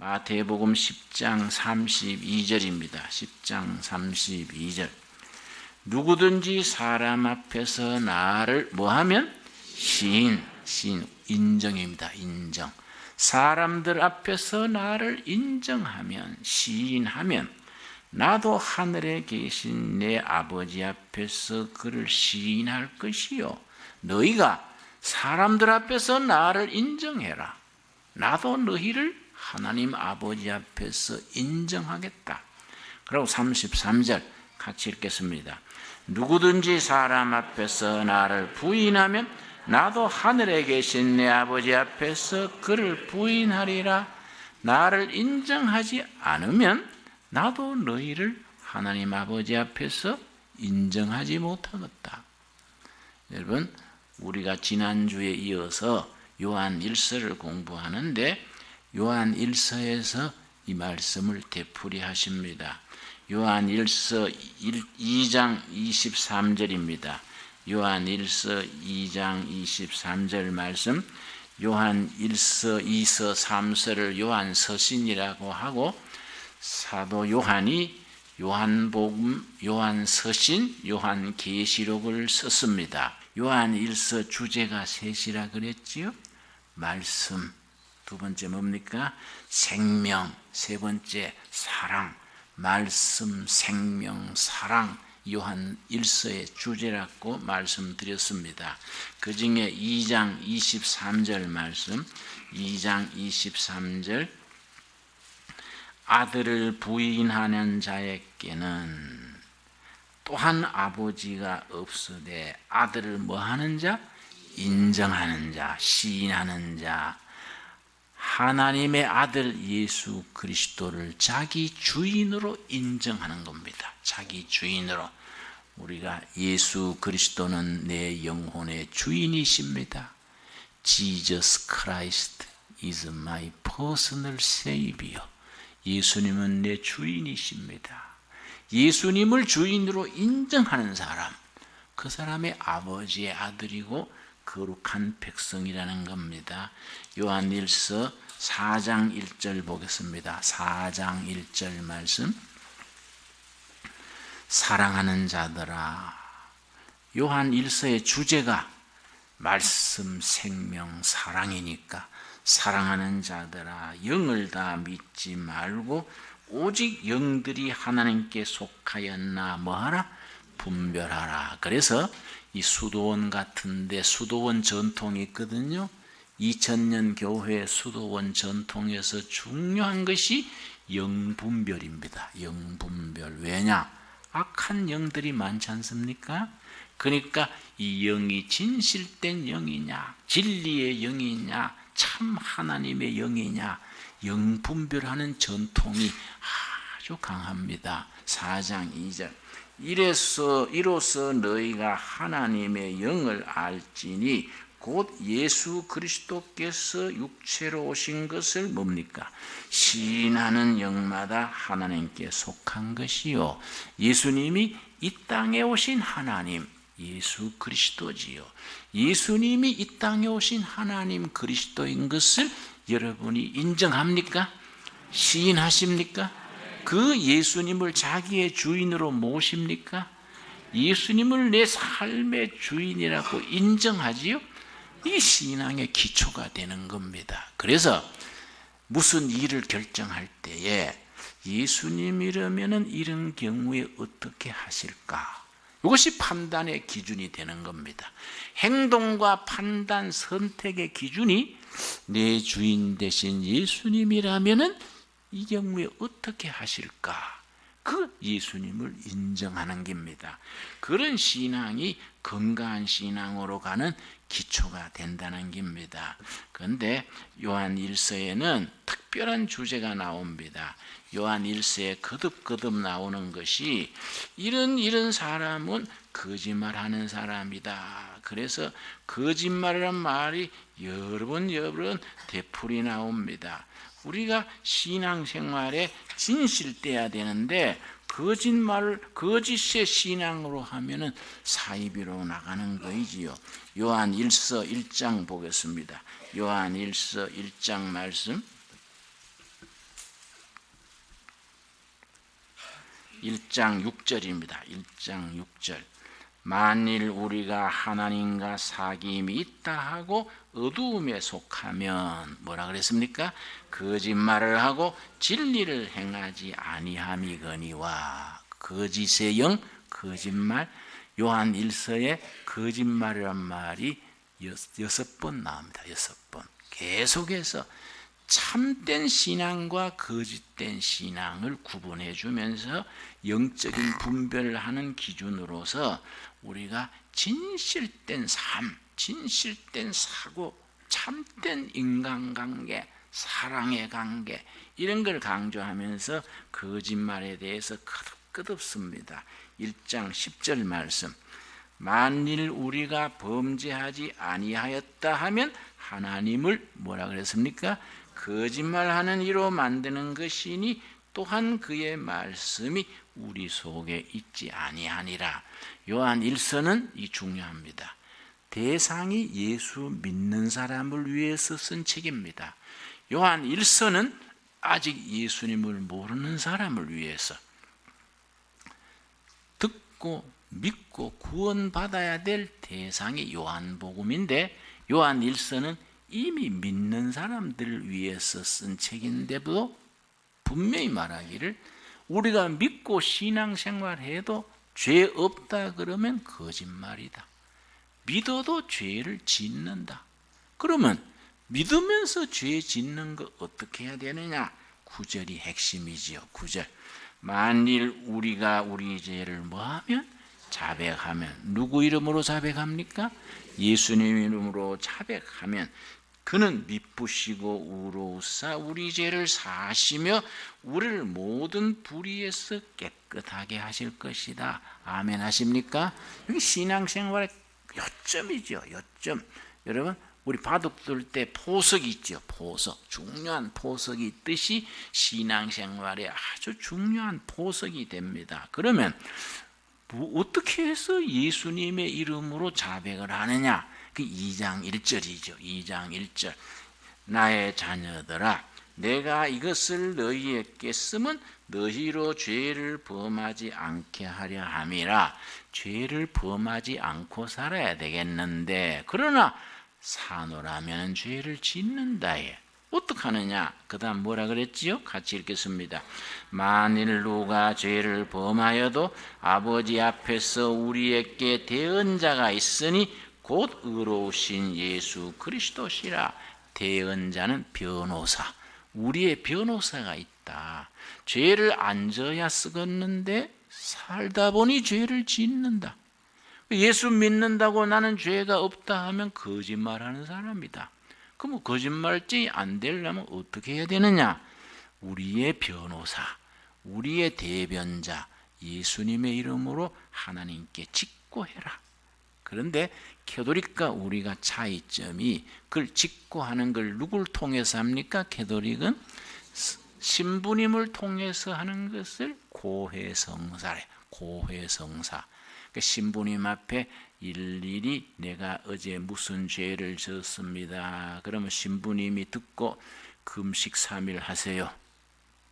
마태복음 10장 32절입니다. 10장 32절. 누구든지 사람 앞에서 나를 뭐하면? 시인, 인정입니다. 인정. 사람들 앞에서 나를 인정하면, 시인하면 나도 하늘에 계신 내 아버지 앞에서 그를 시인할 것이요. 너희가 사람들 앞에서 나를 인정해라. 나도 너희를 하나님 아버지 앞에서 인정하겠다. 그리고 33절 같이 읽겠습니다. 누구든지 사람 앞에서 나를 부인하면 나도 하늘에 계신 내 아버지 앞에서 그를 부인하리라. 나를 인정하지 않으면 나도 너희를 하나님 아버지 앞에서 인정하지 못하겠다. 여러분, 우리가 지난주에 이어서 요한 1서를 공부하는데 요한 1서에서 이 말씀을 되풀이하십니다. 요한 1서 2장 23절입니다. 요한 1서 2장 23절 말씀, 요한 1서, 2서, 3서를 요한 서신이라고 하고 사도 요한이 요한복음, 요한 서신, 요한 계시록을 썼습니다. 요한 1서 주제가 셋이라 그랬지요. 말씀, 두 번째 뭡니까? 생명, 세 번째 사랑. 말씀, 생명, 사랑, 요한 1서의 주제라고 말씀드렸습니다. 그 중에 2장 23절 말씀, 2장 23절, 아들을 부인하는 자에게는 또한 아버지가 없으되 아들을 뭐하는 자? 인정하는 자, 시인하는 자, 하나님의 아들 예수 그리스도를 자기 주인으로 인정하는 겁니다. 자기 주인으로. 우리가 예수 그리스도는 내 영혼의 주인이십니다. Jesus Christ is my personal savior. 예수님은 내 주인이십니다. 예수님을 주인으로 인정하는 사람, 그 사람의 아버지의 아들이고 거룩한 백성이라는 겁니다. 요한 1서 4장 1절 보겠습니다. 4장 1절 말씀. 사랑하는 자들아. 요한 1서의 주제가 말씀, 생명, 사랑이니까 사랑하는 자들아, 영을 다 믿지 말고 오직 영들이 하나님께 속하였나 뭐하라? 분별하라. 그래서 이 수도원 같은데 수도원 전통이 있거든요. 2000년 교회 수도원 전통에서 중요한 것이 영분별입니다. 영분별. 왜냐? 악한 영들이 많지 않습니까? 그러니까 이 영이 진실된 영이냐, 진리의 영이냐, 참 하나님의 영이냐, 영분별하는 전통이 아주 강합니다. 4장 2절. 이로써 너희가 하나님의 영을 알지니 곧 예수 그리스도께서 육체로 오신 것을 뭡니까? 시인하는 영마다 하나님께 속한 것이요. 예수님이 이 땅에 오신 하나님, 예수 그리스도지요. 예수님이 이 땅에 오신 하나님 그리스도인 것을 여러분이 인정합니까? 시인하십니까? 그 예수님을 자기의 주인으로 모십니까? 예수님을 내 삶의 주인이라고 인정하지요? 이 신앙의 기초가 되는 겁니다. 그래서 무슨 일을 결정할 때에 예수님이라면 이런 경우에 어떻게 하실까? 이것이 판단의 기준이 되는 겁니다. 행동과 판단, 선택의 기준이 내 주인 되신 예수님이라면 이 경우에 어떻게 하실까? 그 예수님을 인정하는 겁니다. 그런 신앙이 건강한 신앙으로 가는 기초가 된다는 겁니다. 그런데 요한 1서에는 특별한 주제가 나옵니다. 요한 1서에 거듭거듭 나오는 것이 이런 사람은 거짓말하는 사람이다. 그래서 거짓말이란 말이 여러 번 되풀이 나옵니다. 우리가 신앙생활에 진실돼야 되는데 거짓의 신앙으로 하면은 사이비로 나가는 거이지요. 요한 1서 1장 보겠습니다. 요한 1서 1장 말씀. 1장 6절입니다. 1장 6절. 만일 우리가 하나님과 사귐이 있다 하고 어두움에 속하면 뭐라 그랬습니까? 거짓말을 하고 진리를 행하지 아니함이거니와. 거짓의 영, 거짓말. 요한 1서에 거짓말이란 말이 6번 나옵니다. 6번. 계속해서 참된 신앙과 거짓된 신앙을 구분해 주면서 영적인 분별을 하는 기준으로서 우리가 진실된 삶, 진실된 사고, 참된 인간관계, 사랑의 관계 이런 걸 강조하면서 거짓말에 대해서 끝없습니다. 1장 10절 말씀. 만일 우리가 범죄하지 아니하였다 하면 하나님을 뭐라 그랬습니까? 거짓말하는 이로 만드는 것이니 또한 그의 말씀이 우리 속에 있지 아니하니라. 요한 1서는 이 중요합니다. 대상이 예수 믿는 사람을 위해서 쓴 책입니다. 요한 1서는 아직 예수님을 모르는 사람을 위해서 듣고 믿고 구원받아야 될 대상이 요한복음인데 요한 1서는 이미 믿는 사람들을 위해서 쓴 책인데도 분명히 말하기를 우리가 믿고 신앙생활해도 죄 없다 그러면 거짓말이다. 믿어도 죄를 짓는다. 그러면 믿으면서 죄 짓는 거 어떻게 해야 되느냐? 9절이 핵심이지요. 9절. 만일 우리가 우리 죄를 뭐하면? 자백하면. 누구 이름으로 자백합니까? 예수님 이름으로 자백하면 그는 미쁘시고 의로우사 우리 죄를 사하시며 우리를 모든 불의에서 깨끗하게 하실 것이다. 아멘 하십니까? 여기 신앙생활의 요점이죠. 요점. 여러분 우리 바둑 둘 때 포석이 있죠. 포석. 중요한 포석이 있듯이 신앙생활에 아주 중요한 포석이 됩니다. 그러면 어떻게 해서 예수님의 이름으로 자백을 하느냐? 그 2장 1절이죠. 2장 1절. 나의 자녀들아 내가 이것을 너희에게 쓰면 너희로 죄를 범하지 않게 하려 함이라. 죄를 범하지 않고 살아야 되겠는데 그러나 사노라면 죄를 짓는다. 어떻게 하느냐? 그 다음 뭐라 그랬지요? 같이 읽겠습니다. 만일 누가 죄를 범하여도 아버지 앞에서 우리에게 대언자가 있으니 곧 의로우신 예수 그리스도시라. 대언자는 변호사. 우리의 변호사가 있다. 죄를 안 져야 쓰겠는데 살다 보니 죄를 짓는다. 예수 믿는다고 나는 죄가 없다 하면 거짓말하는 사람이다. 그럼 거짓말쟁이 안 되려면 어떻게 해야 되느냐? 우리의 변호사, 우리의 대변자 예수님의 이름으로 하나님께 직고해라. 그런데 캐톨릭과 우리가 차이점이 그걸 직고하는 걸 누굴 통해서 합니까? 캐톨릭은 신부님을 통해서 하는 것을 고해성사래. 고해성사. 그러니까 신부님 앞에 일일이 내가 어제 무슨 죄를 졌습니다. 그러면 신부님이 듣고 금식 3일 하세요.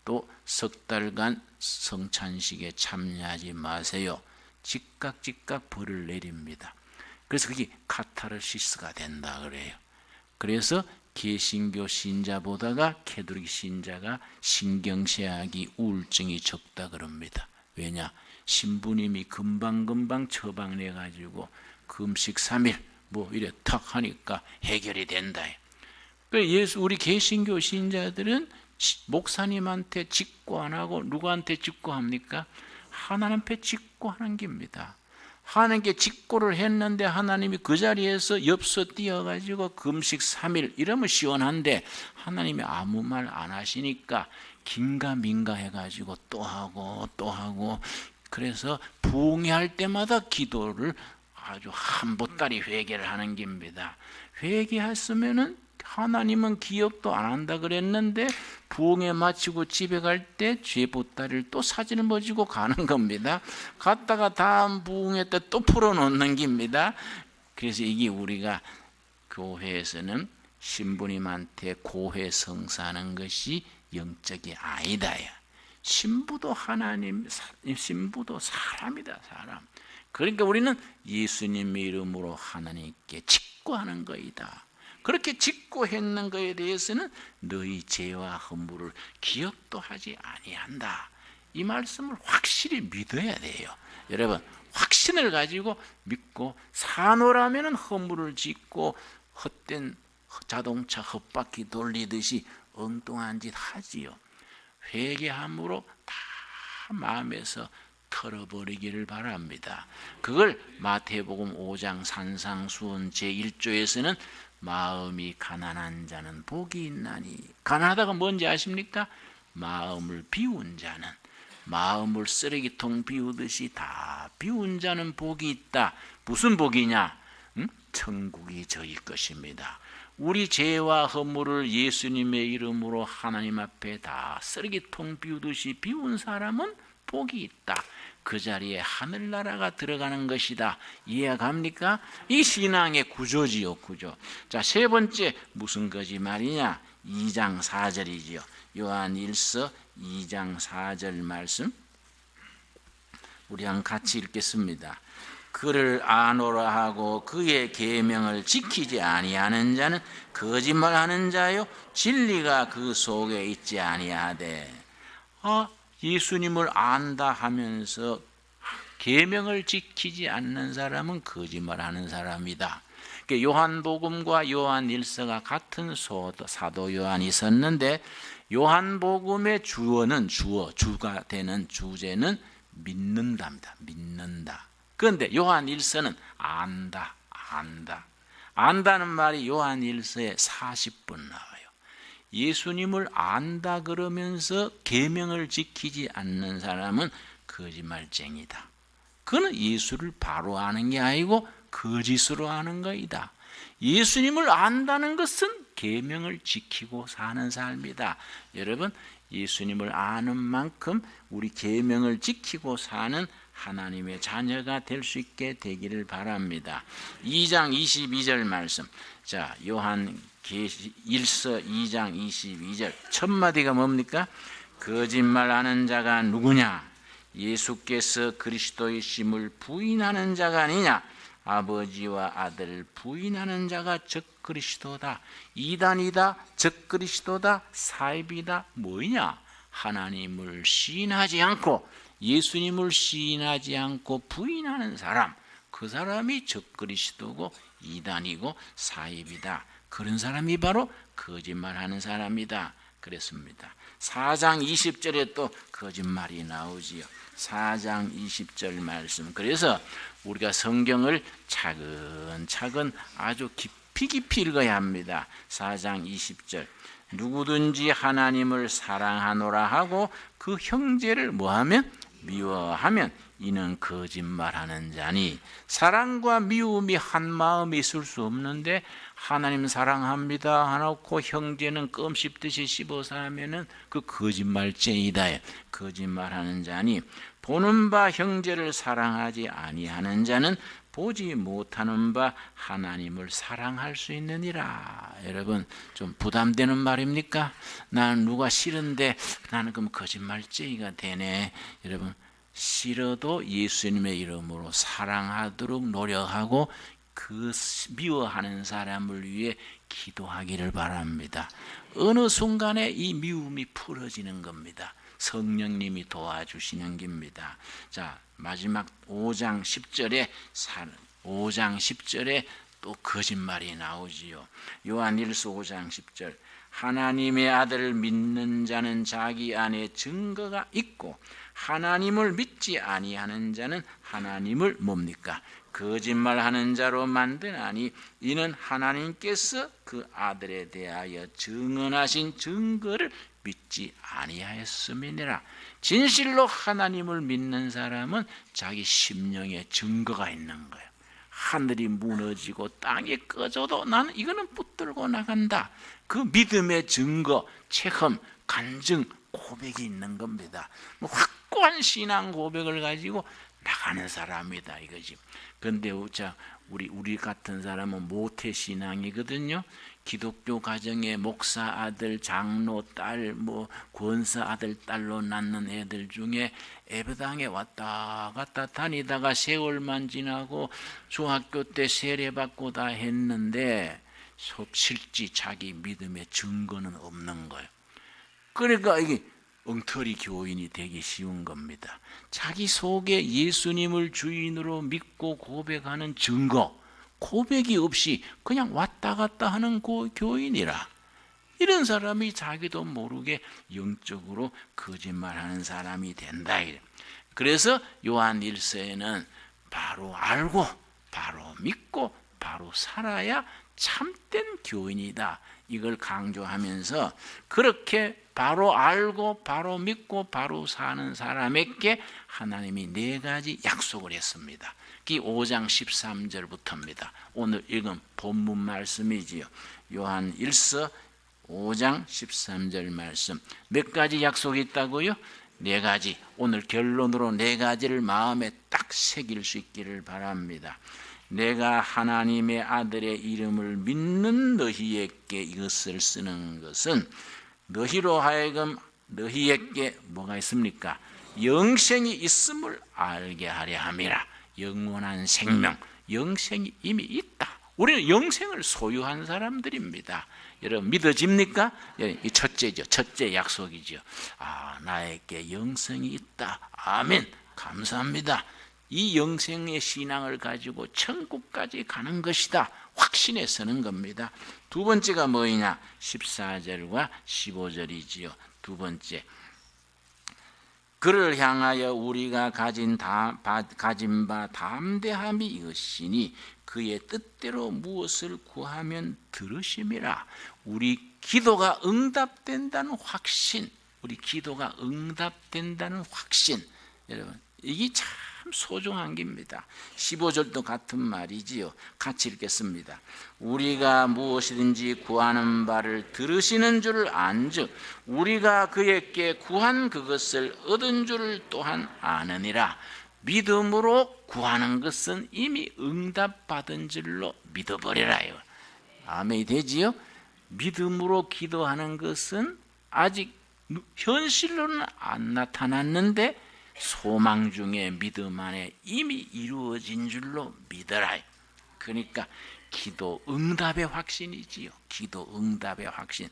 또 석 달간 성찬식에 참여하지 마세요. 즉각 벌을 내립니다. 그래서 그게 카타르시스가 된다 그래요. 그래서 개신교 신자보다가 캐톨릭 신자가 신경쇠약이 우울증이 적다 그럽니다. 왜냐? 신부님이 금방금방 처방내가지고 금식 3일 뭐 이래 탁 하니까 해결이 된다. 예수 우리 개신교 신자들은 목사님한테 직고 안 하고 누구한테 직고합니까? 하나님 앞에 직고하는 겁니다. 하나님께 직고를 했는데 하나님이 그 자리에서 엽서 띄어가지고 금식 3일 이러면 시원한데 하나님이 아무 말 안 하시니까 긴가민가 해가지고 또 하고 그래서 부흥회할 때마다 기도를 아주 한 보따리 회개를 하는 겁니다. 회개했으면은 하나님은 기억도 안 한다 그랬는데 부흥회 마치고 집에 갈 때 죄 보따리를 또 사진을 모시고 가는 겁니다. 갔다가 다음 부흥회 때 또 풀어놓는 겁니다. 그래서 이게 우리가 교회에서는 신부님한테 고해 성사하는 것이 영적이 아니다. 신부도 하나님, 신부도 사람이다, 사람. 그러니까 우리는 예수님의 이름으로 하나님께 직구하는 거이다. 그렇게 직구했는 것에 대해서는 너희 죄와 허물을 기억도 하지 아니한다. 이 말씀을 확실히 믿어야 돼요. 여러분, 확신을 가지고 믿고 사노라면 허물을 짓고 헛된 자동차 헛바퀴 돌리듯이 엉뚱한 짓 하지요. 회개함으로 다 마음에서 털어버리기를 바랍니다. 그걸 마태복음 5장 산상수훈 제1조에서는 마음이 가난한 자는 복이 있나니, 가난하다가 뭔지 아십니까? 마음을 비운 자는, 마음을 쓰레기통 비우듯이 다 비운 자는 복이 있다. 무슨 복이냐? 천국이 저희 것입니다. 우리 죄와 허물을 예수님의 이름으로 하나님 앞에 다 쓰레기통 비우듯이 비운 사람은 복이 있다. 그 자리에 하늘나라가 들어가는 것이다. 이해가 갑니까? 이 신앙의 구조지요, 구조. 자, 세 번째 무슨 거짓말이냐? 2장 4절이지요. 요한 1서 2장 4절 말씀 우리 한번 같이 읽겠습니다. 그를 아노라 하고 그의 계명을 지키지 아니하는 자는 거짓말하는 자요 진리가 그 속에 있지 아니하되. 예수님을 안다 하면서 계명을 지키지 않는 사람은 거짓말하는 사람이다. 요한복음과 요한 1서가 같은 사도 요한이 있었는데, 요한복음의 주가 되는 주제는 믿는다입니다. 믿는다. 그런데 요한 1서는 안다는 말이 요한 1서에 40번 나와요. 예수님을 안다 그러면서 계명을 지키지 않는 사람은 거짓말쟁이다. 그는 예수를 바로 아는 게 아니고 거짓으로 아는 거이다. 예수님을 안다는 것은 계명을 지키고 사는 삶이다. 여러분, 예수님을 아는 만큼 우리 계명을 지키고 사는 하나님의 자녀가 될 수 있게 되기를 바랍니다. 2장 22절 말씀. 자, 요한 1서 2장 22절 첫 마디가 뭡니까? 거짓말하는 자가 누구냐? 예수께서 그리스도이심을 부인하는 자가 아니냐? 아버지와 아들을 부인하는 자가 적그리스도다. 이단이다, 적그리스도다, 사입이다. 뭐냐? 하나님을 시인하지 않고 예수님을 시인하지 않고 부인하는 사람, 그 사람이 적그리스도고 이단이고 사입이다. 그런 사람이 바로 거짓말하는 사람이다. 그랬습니다. 4장 20절에 또 거짓말이 나오지요. 4장 20절 말씀. 그래서 우리가 성경을 차근차근 아주 깊이 읽어야 합니다. 4장 20절. 누구든지 하나님을 사랑하노라 하고 그 형제를 뭐하면? 미워하면 이는 거짓말하는 자니. 사랑과 미움이 한 마음에 있을 수 없는데, 하나님 사랑합니다 하놓고 형제는 껌 씹듯이 씹어서 하면은 그 거짓말쟁이다. 거짓말하는 자니, 보는 바 형제를 사랑하지 아니하는 자는 보지 못하는 바 하나님을 사랑할 수 있느니라. 여러분, 좀 부담되는 말입니까? 나는 누가 싫은데 나는 그럼 거짓말쟁이가 되네. 여러분, 싫어도 예수님의 이름으로 사랑하도록 노력하고 그 미워하는 사람을 위해 기도하기를 바랍니다. 어느 순간에 이 미움이 풀어지는 겁니다. 성령님이 도와주시는 겁니다. 자, 마지막 5장 10절에 또 거짓말이 나오지요. 요한 1서 5장 10절. 하나님의 아들을 믿는 자는 자기 안에 증거가 있고 하나님을 믿지 아니하는 자는 하나님을 뭡니까? 거짓말하는 자로 만드나니 이는 하나님께서 그 아들에 대하여 증언하신 증거를 믿지 아니하였음이니라. 진실로 하나님을 믿는 사람은 자기 심령에 증거가 있는 거예요. 하늘이 무너지고 땅이 꺼져도 나는 이거는 붙들고 나간다. 그 믿음의 증거, 체험, 간증, 고백이 있는 겁니다. 확고한 신앙 고백을 가지고 나가는 사람이다 이거지. 그런데 우리 같은 사람은 모태 신앙이거든요. 기독교 가정에 목사 아들, 장로 딸, 권사 아들, 딸로 낳는 애들 중에 예배당에 왔다 갔다 다니다가 세월만 지나고 중학교 때 세례받고 다 했는데 실제 자기 믿음의 증거는 없는 거예요. 그러니까 이게 엉터리 교인이 되기 쉬운 겁니다. 자기 속에 예수님을 주인으로 믿고 고백하는 증거, 고백이 없이 그냥 왔다 갔다 하는 교인이라, 이런 사람이 자기도 모르게 영적으로 거짓말하는 사람이 된다. 그래서 요한 1서에는 바로 알고 바로 믿고 바로 살아야 참된 교인이다, 이걸 강조하면서 그렇게 바로 알고 바로 믿고 바로 사는 사람에게 하나님이 4가지 약속을 했습니다. 이 5장 13절부터입니다. 오늘 읽은 본문 말씀이지요. 요한 1서 5장 13절 말씀. 몇 가지 약속이 있다고요? 4가지. 오늘 결론으로 4가지를 마음에 딱 새길 수 있기를 바랍니다. 내가 하나님의 아들의 이름을 믿는 너희에게 이것을 쓰는 것은 너희로 하여금 너희에게 뭐가 있습니까? 영생이 있음을 알게 하려 함이라. 영원한 생명, 영생이 이미 있다. 우리는 영생을 소유한 사람들입니다. 여러분 믿어집니까? 이 첫째죠. 첫째 약속이죠. 나에게 영생이 있다. 아멘. 감사합니다. 이 영생의 신앙을 가지고 천국까지 가는 것이다, 확신에 서는 겁니다. 두 번째가 뭐냐? 14절과 15절이지요. 두 번째, 그를 향하여 우리가 가진 바 담대함이 이것이니 그의 뜻대로 무엇을 구하면 들으심이라. 우리 기도가 응답된다는 확신, 우리 기도가 응답된다는 확신, 여러분 이게 참 소중한 겁니다. 15절도 같은 말이지요. 같이 읽겠습니다. 우리가 무엇이든지 구하는 바를 들으시는 줄 안즉 우리가 그에게 구한 그것을 얻은 줄 또한 아느니라. 믿음으로 구하는 것은 이미 응답받은 줄로 믿어버리라요. 아멘이 되지요? 믿음으로 기도하는 것은 아직 현실로는 안 나타났는데 소망 중에 믿음 안에 이미 이루어진 줄로 믿어라. 그러니까 기도 응답의 확신이지요. 기도 응답의 확신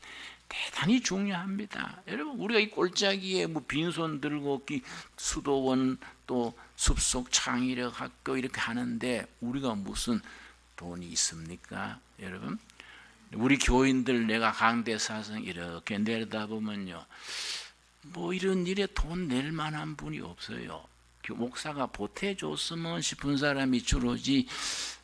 대단히 중요합니다. 여러분 우리가 이 꼴짜기에 빈손 들고 수도원 또 숲속 창의력 학교 이렇게 하는데 우리가 무슨 돈이 있습니까? 여러분 우리 교인들 내가 강대사성 이렇게 내려다보면요, 이런 일에 돈 낼 만한 분이 없어요. 목사가 보태줬으면 싶은 사람이 주로지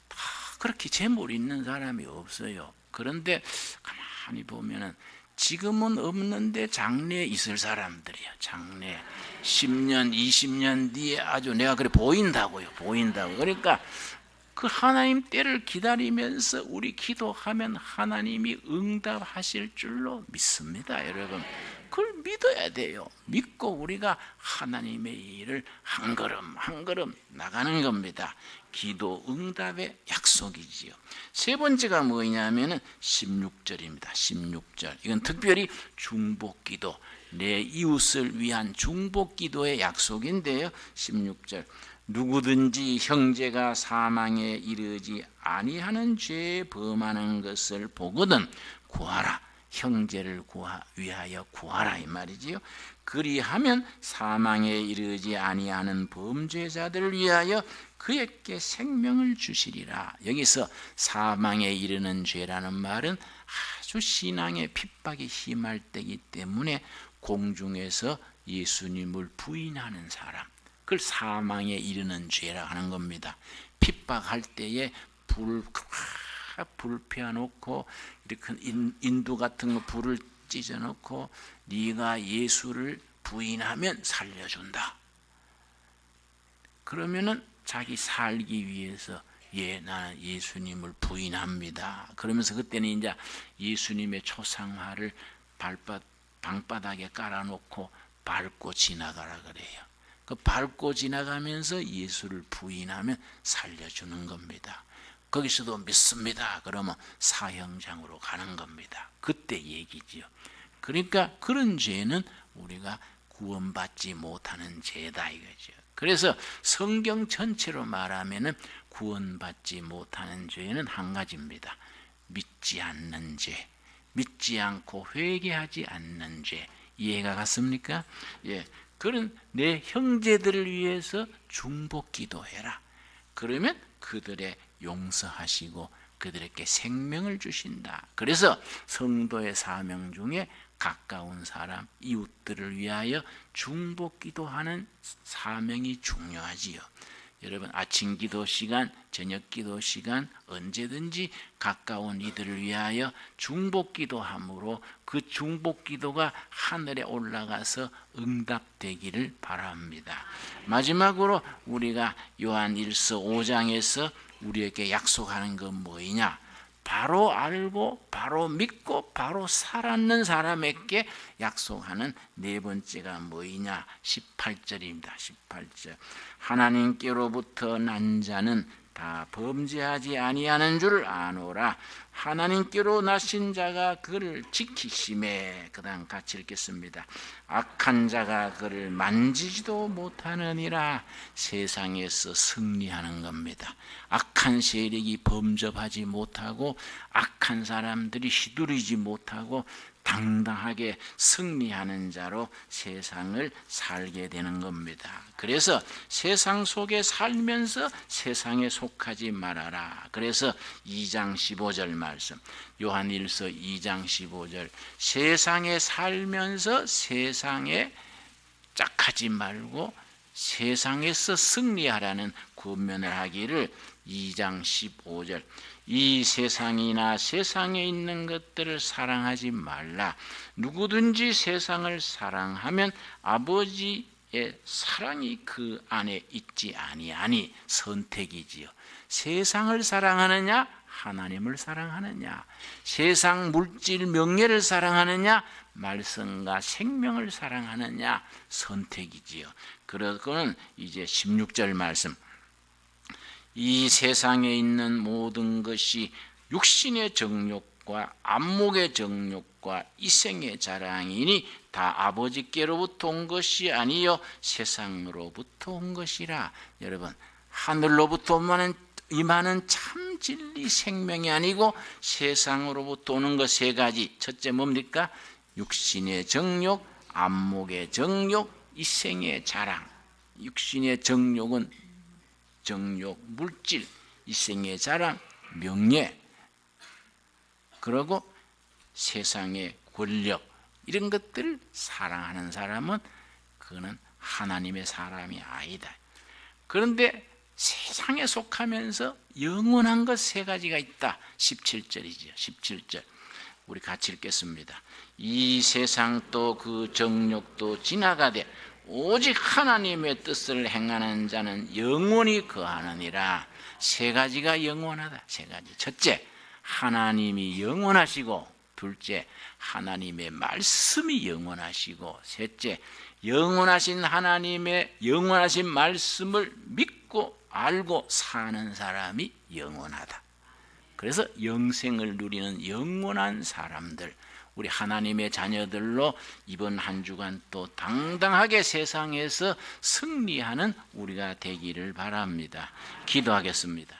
다 그렇게 재물 있는 사람이 없어요. 그런데 가만히 보면은 지금은 없는데 장래에 있을 사람들이야. 장래 10년 20년 뒤에 아주 내가 그래 보인다고요. 보인다고. 그러니까 그 하나님 때를 기다리면서 우리 기도하면 하나님이 응답하실 줄로 믿습니다. 여러분 그걸 믿어야 돼요. 믿고 우리가 하나님의 일을 한 걸음 한 걸음 나가는 겁니다. 기도 응답의 약속이지요. 세 번째가 뭐냐면은 16절입니다. 16절. 이건 특별히 중보기도, 내 이웃을 위한 중보기도의 약속인데요. 16절. 누구든지 형제가 사망에 이르지 아니하는 죄에 범하는 것을 보거든 구하라. 형제를 위하여 구하라 이 말이지요. 그리하면 사망에 이르지 아니하는 범죄자들을 위하여 그에게 생명을 주시리라. 여기서 사망에 이르는 죄라는 말은 아주 신앙의 핍박이 심할 때이기 때문에 공중에서 예수님을 부인하는 사람, 그걸 사망에 이르는 죄라 하는 겁니다. 핍박할 때에 불 펴놓고 이렇게 인두 같은 거 불을 찢어놓고 네가 예수를 부인하면 살려준다. 그러면은 자기 살기 위해서 나는 예수님을 부인합니다. 그러면서 그때는 이제 예수님의 초상화를 방바닥에 깔아놓고 밟고 지나가라 그래요. 그 밟고 지나가면서 예수를 부인하면 살려주는 겁니다. 거기서도 믿습니다. 그러면 사형장으로 가는 겁니다. 그때 얘기지요. 그러니까 그런 죄는 우리가 구원받지 못하는 죄다 이거죠. 그래서 성경 전체로 말하면은 구원받지 못하는 죄는 한 가지입니다. 믿지 않는 죄, 믿지 않고 회개하지 않는 죄. 이해가 갔습니까? 예, 그런 내 형제들을 위해서 중보 기도해라. 그러면 그들의 용서하시고 그들에게 생명을 주신다. 그래서 성도의 사명 중에 가까운 사람, 이웃들을 위하여 중보 기도하는 사명이 중요하지요. 여러분 아침 기도 시간, 저녁 기도 시간 언제든지 가까운 이들을 위하여 중보 기도함으로 그 중보 기도가 하늘에 올라가서 응답되기를 바랍니다. 마지막으로 우리가 요한일서 5장에서 우리에게 약속하는 건 뭐이냐? 바로 알고 바로 믿고 바로 살았는 사람에게 약속하는 네 번째가 뭐이냐? 18절입니다. 18절. 하나님께로부터 난 자는 다 범죄하지 아니하는 줄 아노라. 하나님께로 나신 자가 그를 지키심에. 그 다음 같이 읽겠습니다. 악한 자가 그를 만지지도 못하느니라. 세상에서 승리하는 겁니다. 악한 세력이 범접하지 못하고 악한 사람들이 휘두르지 못하고 당당하게 승리하는 자로 세상을 살게 되는 겁니다. 그래서 세상 속에 살면서 세상에 속하지 말아라. 그래서 2장 15절 말씀, 요한일서 2장 15절, 세상에 살면서 세상에 짝하지 말고 세상에서 승리하라는 권면을 하기를 2장 15절, 이 세상이나 세상에 있는 것들을 사랑하지 말라. 누구든지 세상을 사랑하면 아버지의 사랑이 그 안에 있지 아니하니. 선택이지요. 세상을 사랑하느냐 하나님을 사랑하느냐, 세상 물질 명예를 사랑하느냐 말씀과 생명을 사랑하느냐 선택이지요. 그러고는 이제 16절 말씀, 이 세상에 있는 모든 것이 육신의 정욕과 안목의 정욕과 이생의 자랑이니 다 아버지께로부터 온 것이 아니요 세상으로부터 온 것이라. 여러분, 하늘로부터 임하는 참 진리 생명이 아니고 세상으로부터 오는 것 세 가지. 첫째 뭡니까? 육신의 정욕, 안목의 정욕, 이생의 자랑. 육신의 정욕은 정욕, 물질, 이생의 자랑, 명예, 그리고 세상의 권력, 이런 것들을 사랑하는 사람은 그는 하나님의 사람이 아니다. 그런데 세상에 속하면서 영원한 것 세 가지가 있다. 17절이죠. 17절 우리 같이 읽겠습니다. 이 세상도 그 정욕도 지나가되 오직 하나님의 뜻을 행하는 자는 영원히 거하느니라. 세 가지가 영원하다. 세 가지. 첫째, 하나님이 영원하시고, 둘째, 하나님의 말씀이 영원하시고, 셋째, 영원하신 하나님의 영원하신 말씀을 믿고 알고 사는 사람이 영원하다. 그래서 영생을 누리는 영원한 사람들, 우리 하나님의 자녀들로 이번 한 주간 또 당당하게 세상에서 승리하는 우리가 되기를 바랍니다. 기도하겠습니다.